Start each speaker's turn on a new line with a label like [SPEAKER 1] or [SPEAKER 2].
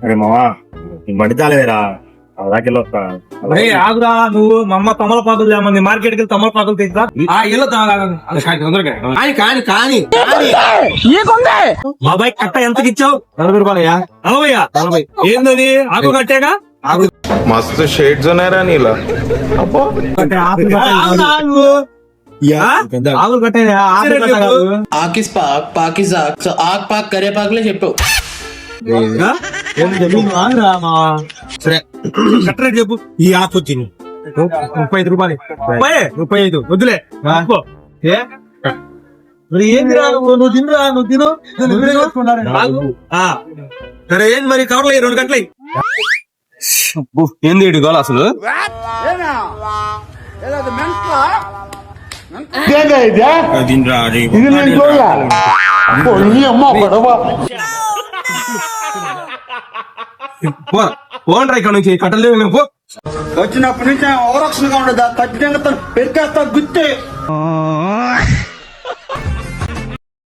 [SPEAKER 1] అరే మావా బండి తాలేరా అలాకెళ్ళొస్తా.
[SPEAKER 2] ఆగురా నువ్వు మా అమ్మ తమలపాకులు లేమంది మార్కెట్కి వెళ్ళి తమలపాకులు తెచ్చా తొందరగా
[SPEAKER 3] కానీ
[SPEAKER 2] బాబాయ్ కట్ట ఎంతకి ఇచ్చావు?
[SPEAKER 3] 40 రూపాయలయ్యా.
[SPEAKER 2] 40 ఏంది ఆకు కట్టేగా?
[SPEAKER 4] मस्त शेड्स होणार नीला
[SPEAKER 2] ఆకులు కట్టేగా
[SPEAKER 5] ఆకిస్ పాక్ పాకిజాక్ సో ఆక్ పాక్ కరే పాక్లే చెప్పావు.
[SPEAKER 2] సరే కట్ట రేట్ చెప్పు.
[SPEAKER 3] ఈ ఆకు తిను
[SPEAKER 2] 35 రూపాయలు. 35 వద్దులే. మరి ఏంది రా నువ్వు తినరా నువ్వు తిను. సరే ఏంది మరి కవర్లో 2 గంటలై.
[SPEAKER 3] ఏంది ఇటు గోల అసలు?
[SPEAKER 2] పోండ్రా ఇక్కడ నుంచి కట్టలేవు పో.
[SPEAKER 6] వచ్చినప్పటి నుంచి ఓరక్షణగా ఉండదా ఖచ్చితంగా పెరికేస్తా గుర్తే